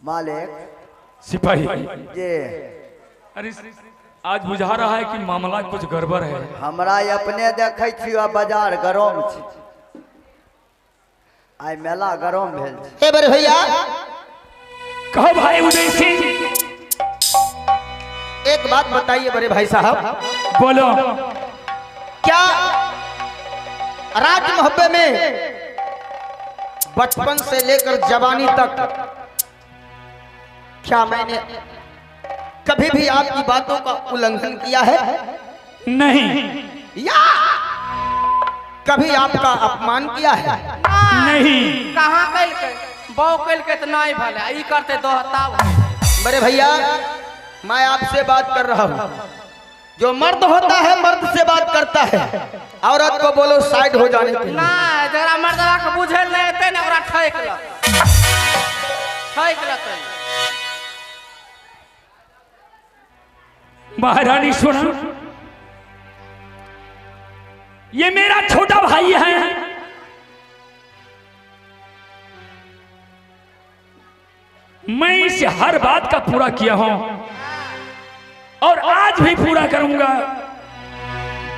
मालिक सिपाही जे अरे आज बुझा रहा है कि मामला कुछ गड़बड़ है। हमरा अपने देखे छियो बाजार गरम छी, आई मेला गरम भेल छै। ए बड़े भैया कहो भाई उदय सिंह, एक बात बताइए बड़े भाई साहब, बोलो। क्या राज मोहब्बे में बचपन से लेकर जवानी तक क्या मैंने कभी भी आपकी बातों का उल्लंघन किया है? नहीं या कभी आपका अपमान किया है? नहीं। कहाँ कल के बहु कल के तो नहीं भले ई करते दोहताव। बड़े भैया मैं आपसे बात कर रहा हूँ, जो मर्द होता है मर्द से बात करता है, औरत को बोलो साइड हो जाने के लिए। ना जरा मर्दवा के बुझे नहीं होते ना ओकरा ठैक लते। महारानी सुना, ये मेरा छोटा भाई है, मैं इसे हर बात का पूरा किया हूं और आज भी पूरा करूंगा।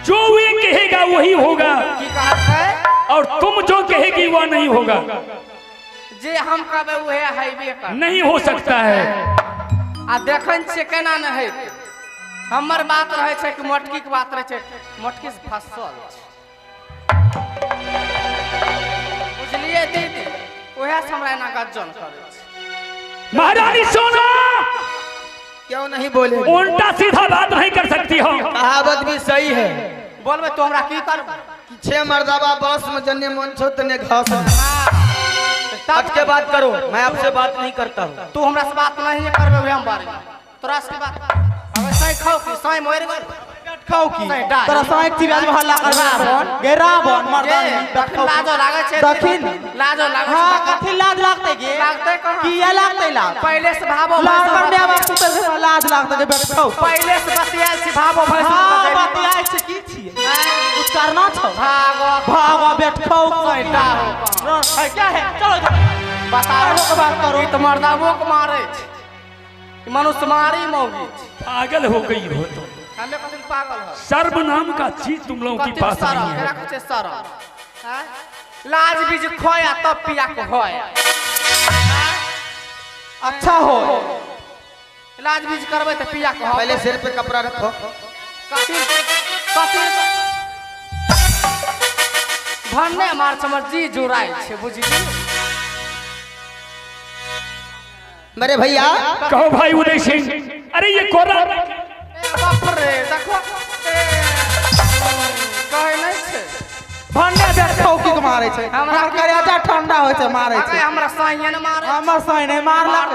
जो वे कहेगा वही होगा की कहत है और तुम जो कहेगी वह नहीं होगा। जे हम कहबे उहे हइबे कर। नहीं हो सकता है। आ देखन से केना न है, हमर बात रहे छै कि मोटकी के बात रहे छै, मोटकी से फंसल बुझलिए दीदी, उहे से हमरा एना गज्जन करे छै। महारानी सोना, क्यों नहीं बोले? उल्टा सीधा बात नहीं कर सकती हो। कहावत भी सही है, बोलबे तो हमरा की करब? छह मर्दाबा बस में जन्ने मन छो तने घास। हट के बात करो, मैं आपसे बात नहीं करता हूँ। तू हमरा से बात नहीं करबे उहे हम बारे तोरा से बात। अबे सही खाओ की सही मोर गल खाओ की तोरा सही की राज हल्ला कर रावण गे रावण मर्दानी दखिन लाजो लागे छै, दखिन लाजो लागे हां छै। कथि लाज लागते गे? लागते कहां? किया लागते लाज? पहले से भाबो लाज पर में आवाज सुते से लाज लागते गे बैठो। पहले से बतिया से भाबो भैंस हां बतिया से की छिए? कुछ करना छ? भागो भागो बैठो सैटा हो है क्या है? चलो बताओ के बात करो। तो मर्दावो को मारे छै, मनुष्य मारी मौगी छै। पागल हो गई हो तुम। हमें कथि पागल हो? सर्व नाम का चीज तुम लोगों की पास नहीं है। तेरा कुछ शरम हैं? लाज बीज खोया तब पिया को होया। अच्छा हो, लाज बीज करबे तो पिया को हो। पहले सिर पे कपड़ा रखो। कथि कथि भन्ने मार समझ जी जुराई छे बुझली। मेरे भैया कहो भाई उदय सिंह, अरे ये कोरा बाप रे देखो कहे नहीं छे भन्ने बैठो की मारे छै? हमरा करे आजा ठंडा होय छै मारे छै। हमरा साइए न मारे। हमर सही नहीं मारलक,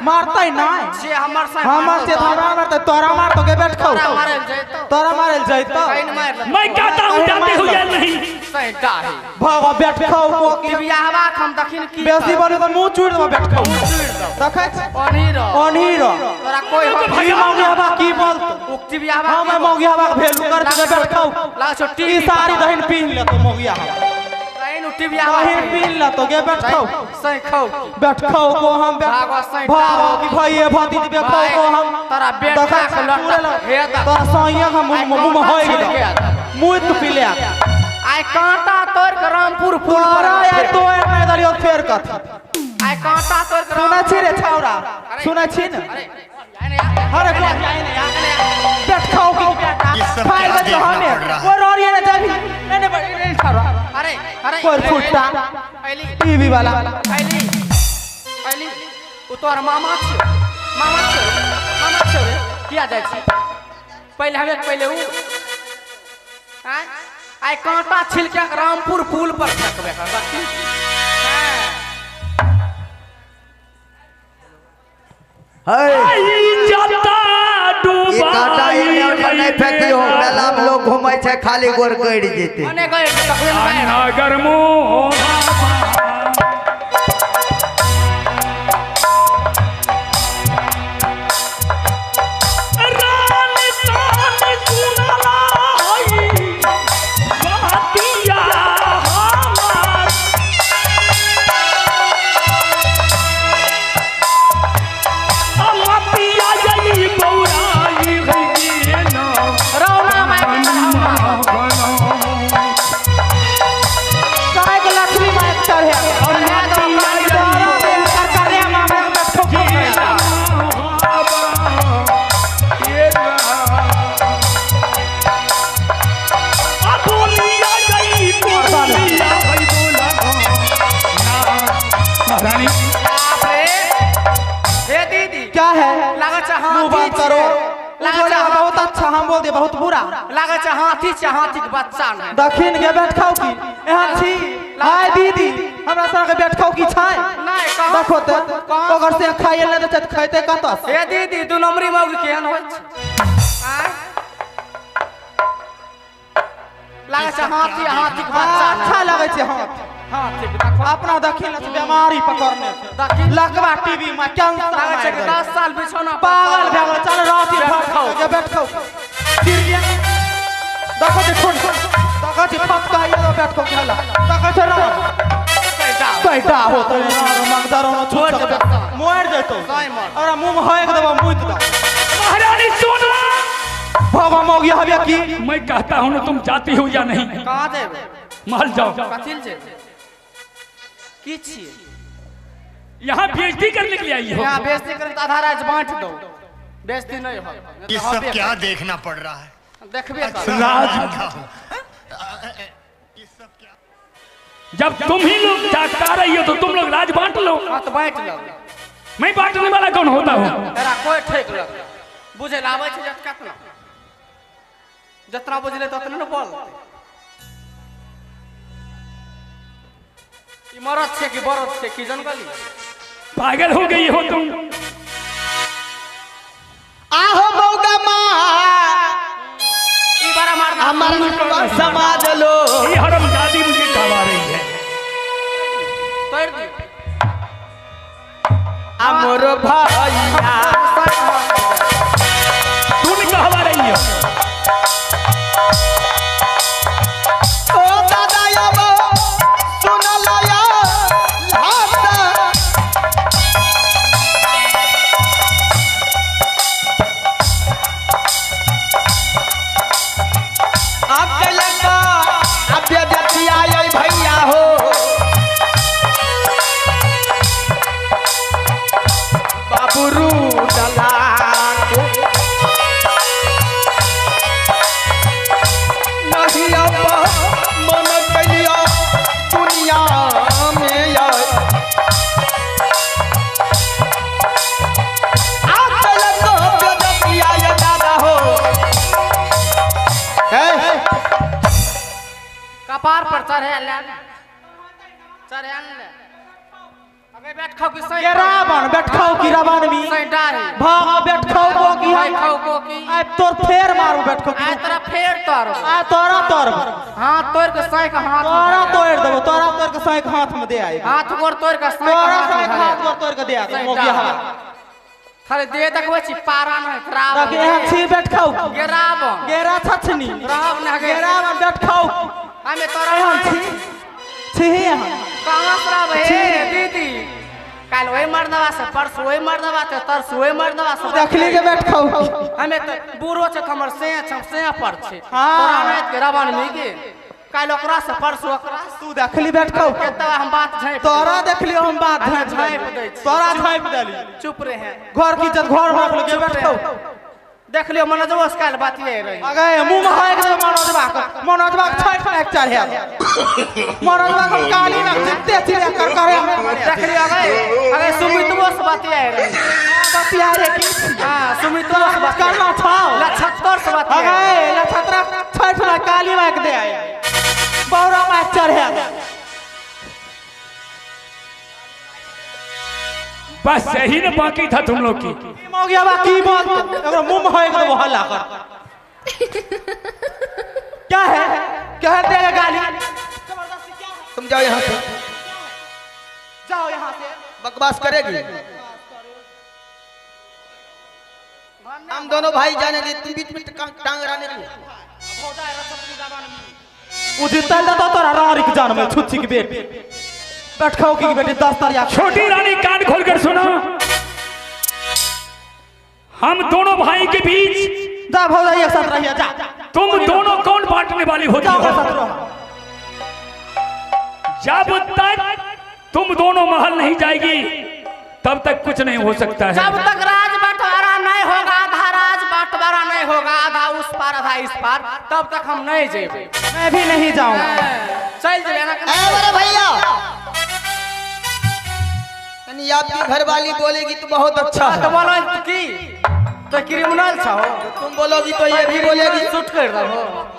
मारतै नहीं। जे हमर साइ हमर से थोड़ा मारतै, तोरा मार तो के बैठो। तोरा मारल जैतो, तोरा मारल जैतो। कहीं न मार। मैं कहता हूँ जाते हो या नहीं। सही डाही भागो बैठो को की बियाहवा हम दखिन की बेसी बोले तो मुंह चूड़ दो बैठो। देखै ओनीरो ओनीरो तोरा कोई हो की मौगियाबा की बोलतो? उक्ति बियाहवा हम मौगियाबा के भेलू कर के बैठो। ला छोटी ई सारी दहिन पीन ले तो मौगिया कहीं उक्ति बियाहवा दहिन पीन ले तो के बैठो। सही खाओ बैठो को हम भागो सही भागो की भइए भतीज बैठो को हम तोरा बेटा के लट हे तो सहिया हम मुंह में होय गेल मुंह तो पी ले। आइ कांटा तोड़ के रामपुर फूल पर तोरा तो नहीं दलियो फेर कथ। आइ कांटा तोड़ के सुनै छी रे छौरा, सुनै छी न? अरे को बैठो की फाइल में तो हने वो रोरिए ने जाबी ने ने छौरा। अरे अरे कोई फुट्टा पहली टीवी वाला पहली उ तोर मामा छे किया जाय छै? पहले हमें पहले उ आइ कांटा छिल के रामपुर पुल पर फेंकबे कर बाकी। जाता ये काटा इन्हें उन्हें नहीं फेंकियो, मेला में लोग घूमे छे खाली गोर गड़ जेते। मने गए तकवे में नगर मोह चढ़े करे मामा बैठो महारानी हे दीदी क्या है लगा चाह मुंह बंद करो बहुत अच्छा हम बोल दे बहुत बुरा लगा चाह हाथी के बच्चा ने दक्षिण के बैठखाओ की एहन छी हाय दीदी हमरा संग के बैठखाओ की छै नहीं कहो देखो त ओकर से खाइए ले त खैते कत हे दीदी दू नंबरी मौगी केहन होय छै लगा चाह हाथी के बच्चा अच्छा लगे छै हाथी देखो अपना दक्षिण से बीमारी पकड़ने दक्षिण लगवा टीवी में कैंसर लगा चाह 10 साल बिछौना पागल भए गेल चल राती बैठखाओ के बैठखाओ देखो जे छोड़ देखो जे पक्का ये बैठखाओ खेला देखो जे कैटा होत मंगदारो न छोड़ के मोर जतो और मुंह में होए के देबो मुइत द महारानी सुनो बाबा मौगी हबे की मैं कहता हूँ ना तुम जाती हो या नहीं कहां देबे महल जाओ कथिल छै की छिए यहाँ बेइज्जती करने के लिए आई हो यहाँ बेइज्जती करे तो आधा राज बांट दो बेइज्जती नहीं हो ये सब क्या देखना पड़ रहा है? देखबे कर ये सब क्या? जब तुम ही लोग जागता रही हो तो तुम लोग राज बांट लो हां तो बांट लो मैं बांटने वाला कौन होता हूँ तेरा कोई ठेक लग बुझे लावे छै जत कितना जितना बुझले तो उतना न बोल ई मरद छै कि बरद छै कि जनगली पागल हो गई हो तुम आहो मौगा मां ई बड़ा मारना हमर समाज लो ये हरामजादी मुझे कहवा रही है तोड़ दी अमर भैया तुम कहवा रही हो ओ दादा याबो सुन लया भैया हो बाबू डला नहीं अब मन कलिया दुनिया में दादा हो कपार पर चढ़े ले चढ़े ले अबे बैठ खाओ कि सही रावण बैठखाओ की रावण भी सही डारे भागा बैठखाओ को की भाई खाओ को की आ तोर फेर मारू बैठखाओ आ तेरा फेर तोर आ तोरा तोर हां तोड़ के सही का हाथ तोरा तोड़ देबो तोरा तोड़ के सही हाथ में दे आई हाथ गोर तोड़ के सही तोरा का सही हाथ हाथ तोड़ के दे आ मोगिया हवा खाली दे देखबे छी पारा न खराब देख यहाँ छी बैठखाओ गेराबन गेरा छछनी राव न गेरा में बैठखाओ हमें तोरा यहाँ छी छी यहाँ कहां खराब है दीदी काल वही मर्दवा से परसों वही मर्दवा से तरसों वही मर्दवा से देखली के बैठखाओ हमें तो बूढ़ो छ हमर से पर छे हाँ। तोरा नहीं के रावण में के काल ओकरा से परसों ओकरा तू देखली बैठखाओ केतवा हम बात झाँप तोरा देखली हम बात हमें झाँप झाँप दै छी। तोरा झाँप देली चुप रहे घर की इज्जत घर में रख के बैठखाओ देख लियो मनोजवा से काल बातिए रही अगे मुंह में है के मनोजबा छठ में चढ़े मनोजबा को काली में जितते चिड़िया कर करे देख लियो अगे सुमितवा से बातिए रही बतिया रे की हां सुमितवा से बात करना था लछत्तर से बातिए अगे लछत्रा छठ में काली में दे आए बौरा में चढ़े बस यही ना बाकी था तुम लोग की मौगिया बा की बात अगर मुंह में है के वो हल्ला कर क्या है देगा गाली तुम जाओ यहाँ से जाओ यहाँ से बकवास करेगी हम दोनों भाई जानेंगे तुम बीच में टांग राने की उदितल दा तोरा रारी के जान में छुच्ची की बेटी बैठखाओ की बेटी 10 तारिया छोटी रानी कान खोलकर सुनो हम दोनों भाई के बीच जा भौजा एक साथ रहिए जा तुम दोनों कौन बांटने वाली होती जाओ हो साथ रहो जब तक तुम दोनों महल नहीं जाएगी तब तक कुछ नहीं हो सकता है। जब तक राज बंटवारा नहीं होगा, आधा राज बंटवारा नहीं होगा, आधा उस पार आधा इस पार, तब तक हम नहीं जेबे। मैं भी नहीं जाऊंगा। चल जेबे ना। अरे भैया, यानी आपकी घरवाली बोलेगी तो बहुत अच्छा तो है। बोलो की तो क्रिमिनल छो, तुम बोलोगी तो ये भी बोलेगी। शूट कर दो।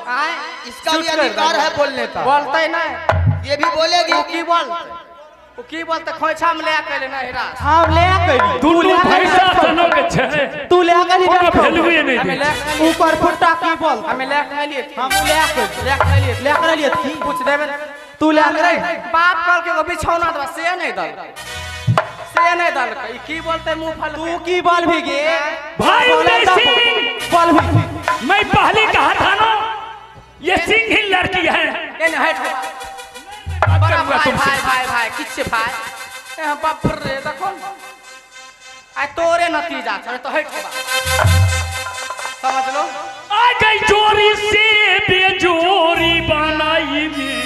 आए इसका भी अधिकार है बोलने का। बोलते नहीं, ये भी बोलेगी। की बोलते वो की बोलते खोइछा में ले के ना हिरा। हम ले गई। दोनों पैसा सनो के छे तू ले गई कोनो वैल्यू नहीं हमें दे। ले ऊपर फुट्टा की बोल। हमें ले के लिए थी। हम ले कर लिए थी। कुछ देवे तू ले गई। बाप कल के बिछौना दो से नहीं दल, से नहीं दल की बोलते मुंह फल। तू की बोल भी गे भाई उदय सिंह, बोल भी। मैं पहले कहा था ना ये सिंह ही लड़की है। ये नहीं हट बड़ा भाई भाई भाई भाई किससे भाई ए बाप रे देखो आ तोरे नतीजा छे तो हट समझ लो। आ गई जोरी से बेजोरी बनाई में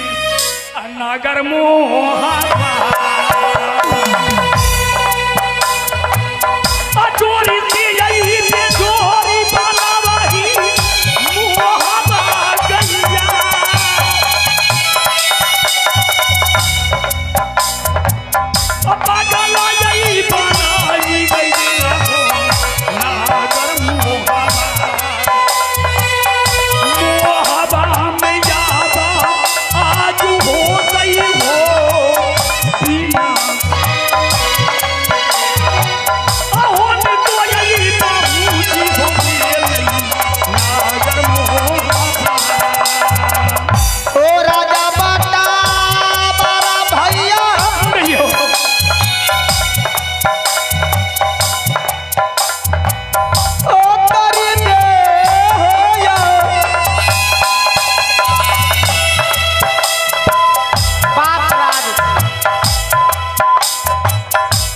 नागर मोहा जोरी से यही बेजोरी बनावाही मोहबा गैया पागल यही बनाई गैया नागर मोहबा मोहबा में याबा आज हो गई हो बिना अहोन तो यही बाबूजी हो गई नागर मोहबा। ओ राजा बाटा बड़ा भैया, नहीं हो ओ करी दे हो या। बाप राज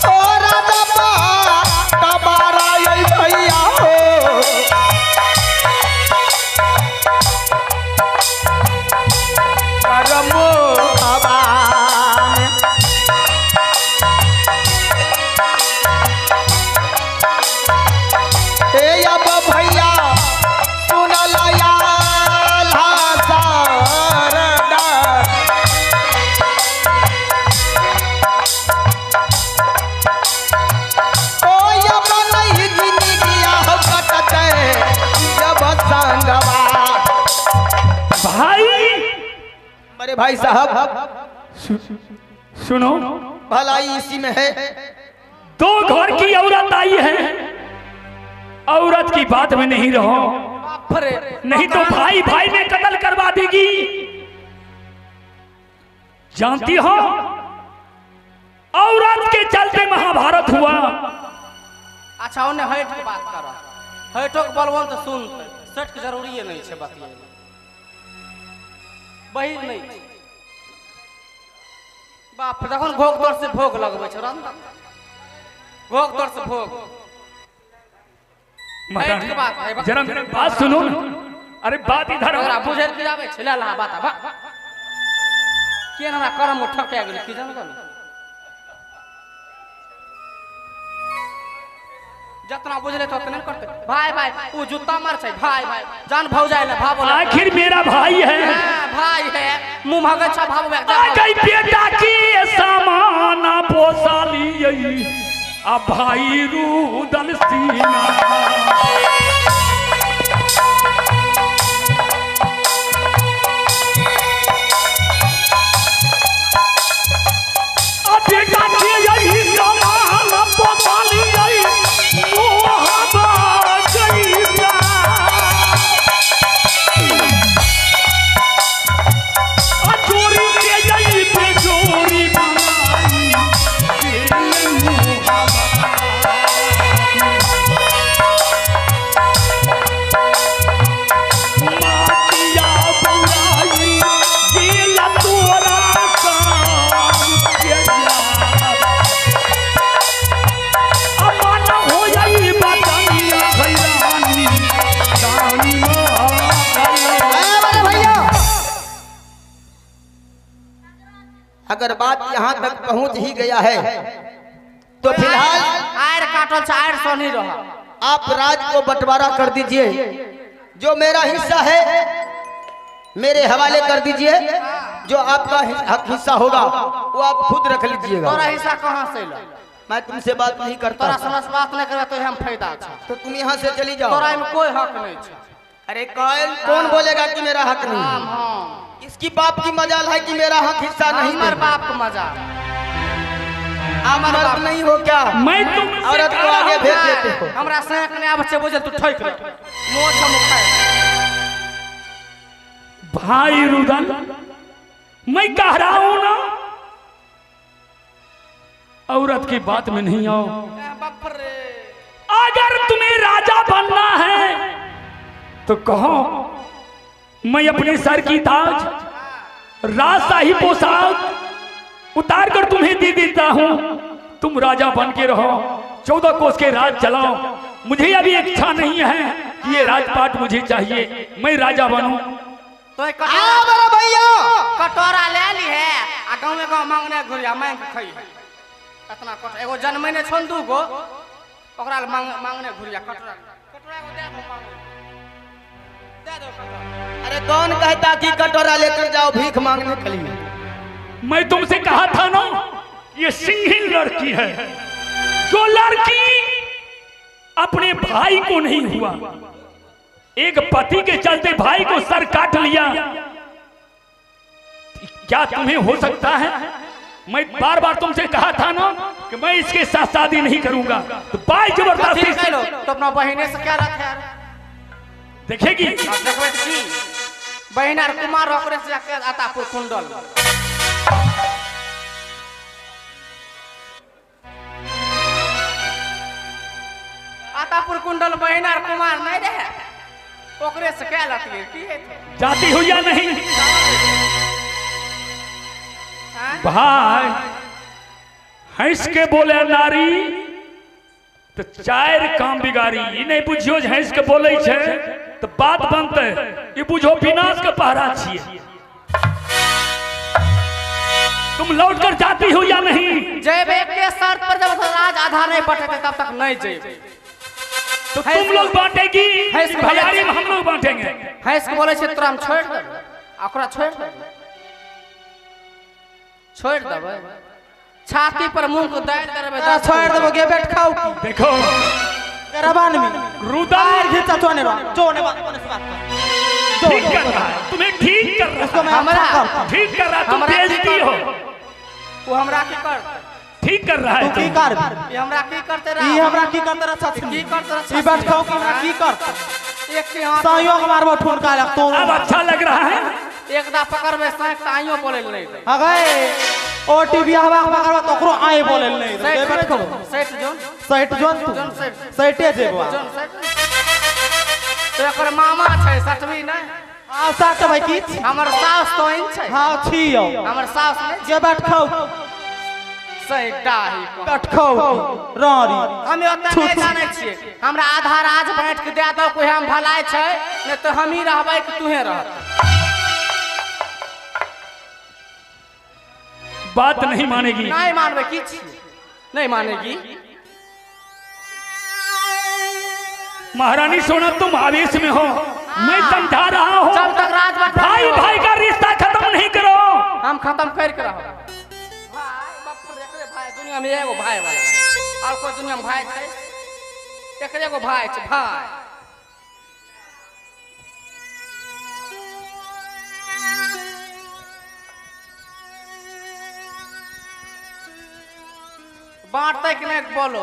ओ राजा बाटा बड़ा ये भैया हो। करमो हवा में हे अब भैया सुन लया सरदार। ओ अब नहीं जिंदगिया कटते जब संगवा। भाई मेरे भाई साहब, सुनो, भलाई इसी में है। दो घर की औरत आई है, औरत की बात में नहीं रहो, बाप रे नहीं तो भाई भाई में कत्ल करवा देगी। जानती हो औरत के चलते महाभारत हुआ। अच्छा उन्हें हट के बात करो, हटो के बोलबो तो सुन सट के जरूरी है नहीं छे बतिया बही नहीं बाप जखन भोग तोर से भोग लगबै छ रंद भोग तोर से भोग हट के बात है। जरा मेरी बात सुनो ना। अरे बात इधर हमरा आओ। बुझे के जावे छला ला बात बा के हमरा करम ठके गेल की जान गल जितना बुझले तो उतना करते। भाई भाई वो जूता मार छै भाई भाई जान भौ जाए ले भाव बोला आखिर मेरा भाई है। हां भाई है मुंह भागे छ भाव बे आ गई बेटा की सामाना पोसाली आ भाई रूदल सीना आ बेटा की यही सामाना पोसाली मोहबा गैया आ चोरी के यही पे चोरी बनाई के मोहबा बात यहाँ तक पहुँच ही गया है तो फिलहाल आयर काटल से आयर सोनी रहा। आप राज को बंटवारा कर दीजिए। जो मेरा हिस्सा है मेरे हवाले कर दीजिए। जो आपका हिस्सा होगा वो आप खुद रख लीजिएगा। तोरा हिस्सा कहाँ से ला? मैं तुमसे बात नहीं करता। तोरा समझ बात नहीं करे तो हम फायदा छा। तो तुम यहाँ से चली जाओ। तोरा में कोई हक नहीं छा। अरे कौन बोलेगा कि मेरा हक नहीं हाँ है? हाँ इसकी बाप की मजाल है कि मेरा हक हिस्सा नहीं हमार है। बाप को मजा। आप मर्द नहीं हो क्या? मैं तुमसे औरत को कहा आगे हूं, भेज देते हो। हमरा सेंक ने आबे बुझल तू ठोक ले मोछ हम खाए। भाई रुदन, मैं कह रहा हूं ना, औरत की बात में नहीं आओ। बाप रे अगर तुम्हें राजा बनना है तो कहो, मैं अपने सर की ताज, राजशाही पोशाक उतार कर तुम्हें दे देता हूं। तुम राजा बन के रहो, 14 कोस के राज चलाओ। मुझे अभी इच्छा नहीं है कि ये राजपाट मुझे चाहिए, मैं राजा बनूं। तो एक मेरा भैया कटोरा ले ली है आ गांव में गांव मांगने घुरिया मांग के खाई है। इतना कट एगो जन्मे ने छोन दू गो ओकरा मांगने घुरिया कटोरा कटोरा को दे दो मांग दे दो कटोरा। अरे कौन कहता कि कटोरा लेकर जाओ भीख मांगने के लिए? मैं तुमसे कहा था ना, ये सिंहिल लड़की है। जो लड़की अपने भाई को नहीं हुआ, एक पति के चलते भाई को सर काट लिया, क्या तुम्हें हो सकता है? मैं बार बार तुमसे कहा था ना कि मैं इसके साथ शादी नहीं करूंगा, तो भाई जबरदस्ती कह लो तो अपना बहिने से क्या रखे यार? देखेगी। अब देखबे तो की बहिनार कुमार ओकरे से जाके आतापुर कुंडल आतापुर कुंडल बहिनार कुमार नहीं रहे ओकरे से क्या लतिए की है थे? जाती हो या नहीं? हाँ? भाई हंस के बोले नारी तो चार काम बिगाड़ी। ई नहीं बुझियो जे हंस के बोले छे तो बात बनते, ये बुझो विनाश के पहरा छिए। तुम लौट कर जाती हो या नहीं? जब एक के शर्त पर जब राज आधार नहीं बटेगा तब तक नहीं जेबे। तो तुम लोग बांटेगी, हंस के भैयारी में हम लोग बांटेंगे। हंस के बोले छे तोरा हम छोड़ देबे, ओकरा छोड़ देबे, छोड़ देबे, छाती पर मुंह को दायर करबे, छोड़ देबो के बैठ खाओ की देखो रबान में रुदन घिचा चोने बा कोने से बात कर। ठीक कर रहा है, तुम्हें ठीक कर रहा उसको मैं हमरा हमरा ठीक कर रहा है। तुम हमरा बेइज्जती हो, वो हमरा की कर ठीक कर रहा तू है की तुम। कर ये हमरा की करते ई रहा हमरा की करते रहा छछ की करते रहा ई बैठ खाओ की हमरा की कर एक के हाथ सहयोग मारबो ठुनका लग तो अब अच्छा लग रहा है। एकदा पकड़बे साइक ताइयो बोले नहीं दे अगे ओ टीवी हवा पकड़बो तो ओकरो आए बोले नहीं दे सेठ बैठ खाओ सेठ जोन सैट जोन तू जोन सेठ सैटे जेबो जोन सेठ तो एकर मामा छै सटवी नहीं आ साट भाई की हमर सास तो इन छै हां छियो हमर सास नहीं जे बैठ खाओ सैठ डाही को बैठ खाओ रारी हम ओते नहीं जाने छिए। हमरा आधा राज बांट के दे दो कोई हम भलाई छै नहीं तो हम ही रहबै कि तूहे रह। बात नहीं मानेगी। नहीं मानबे की छिए नहीं मानेगी। महारानी सोना तुम आवेश में हो, मैं समझा रहा हूँ। जब तक राज बंटवारा भाई नहीं हो। भाई का रिश्ता खत्म नहीं करो। हम खत्म कर के रहो। भाई बाप रे एकरे भाई दुनिया में एगो भाई वाला और कोई दुनिया में भाई छै? एकरे एगो भाई छै भाई। बांटते कि नहीं बोलो?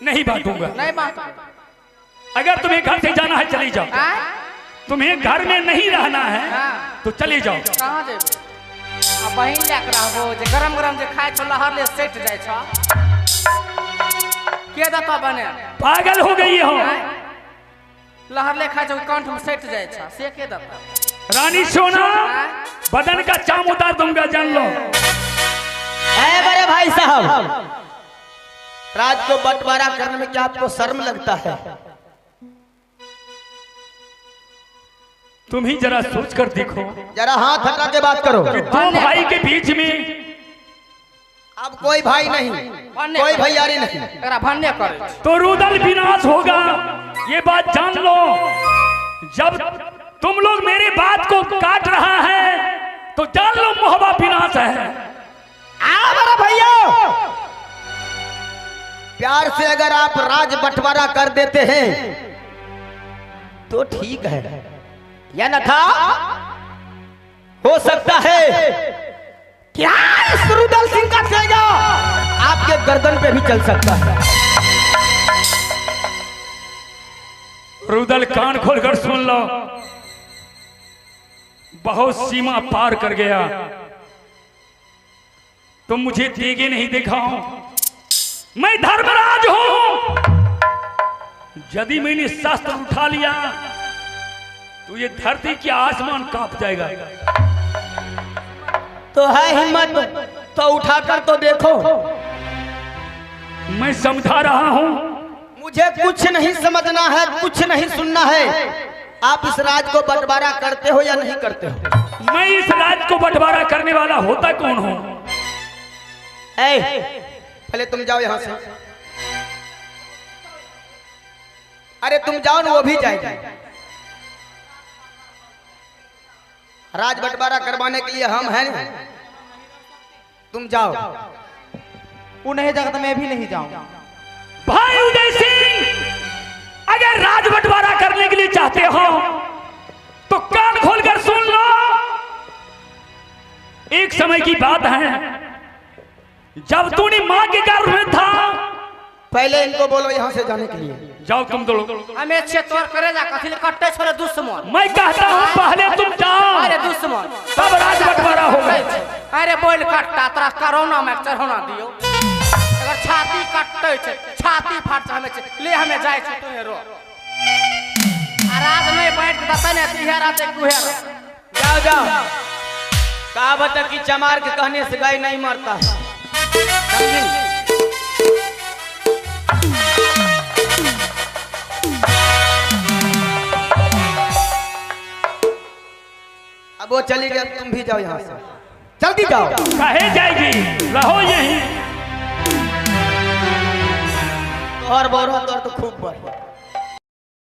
नहीं बांटूंगा। नहीं बांटो। अगर तुम्हें घर से जाना है चली जाओ, हैं? तुम्हें घर में नहीं रहना है हाँ। तो चली जाओ। कहाँ जेबे? आ बहिन लेके रहबो जे गरम गरम जे खाइ छो लहर ले सेट जाइ छो। के दतो बने? पागल हो गई हो। हैं? लहर ले खाइ छो कंठ में सेट जाइ छो से के दतो? रानी सोना बदन का चाम उतार दूंगा, जान लो। है बड़े भाई साहब, राज को बंटवारा करने में क्या आपको शर्म लगता है? तुम ही जरा सोच कर देखो जरा हाथ हटा के बात करो। कि दो भाई के बीच में अब कोई भाई नहीं, कोई भैयारी नहीं। एकरा भन्ने करे तो रुदल विनाश होगा, ये बात जान लो। जब तुम लोग मेरी बात को काट रहा है तो जान लो मोहब्बत विनाश है। मेरा भैया, प्यार से अगर आप राज बंटवारा कर देते हैं तो ठीक है, या न था हो सकता है क्या इस रुदल सिंह का तेजा आपके गर्दन पे भी चल सकता है। रुदल कान खोलकर सुन लो, बहुत सीमा पार कर गया। तुम मुझे तेगे नहीं दिखाओ, मैं धर्मराज हूं। यदि मैंने शस्त्र उठा लिया तो ये धरती की आसमान कांप जाएगा। तो है हिम्मत तो उठाकर तो देखो। मैं समझा रहा हूं। मुझे कुछ नहीं समझना है, कुछ नहीं सुनना है। आप इस राज को बंटवारा करते हो या नहीं करते हो? मैं इस राज को बंटवारा करने वाला होता कौन हूं? पहले तुम जाओ यहां से। अरे तुम जाओ ना, वो भी जाएगी। राज बंटवारा करवाने के लिए हम हैं। तुम जाओ। वो नहीं जाएगा तो मैं भी नहीं जाऊंगा। भाई उदय सिंह, अगर राज बंटवारा करने के लिए चाहते हो तो कान खोलकर सुन लो। एक समय की बात है, जब तूने मां के गर्भ में था। पहले इनको बोलो यहां से जाने के लिए। जाओ तुम दो लोग। हमें चेतवर करे जा कथि कट्टे छोरे दुश्मन। मैं कहता हूं पहले तुम जाओ, अरे दुश्मन तब राज बंटवारा होगा। अरे बोल कट्टा तोरा कोरोना में चढ़ौना दियो। अगर छाती कट्टे छे, छाती फाट जा हमें ले हमें जाय छ तू रो। राज नहीं बैठ दता ने तिहरा ते कुहेरा। जाओ जाओ। कहावत है कि चमार के कहने से गाय नहीं मरता है। समझी? अब वो चली गई, तुम भी जाओ यहां से। जल्दी जाओ। कहे जाएगी, रहो यहीं। और बहुत तो खूब बढ़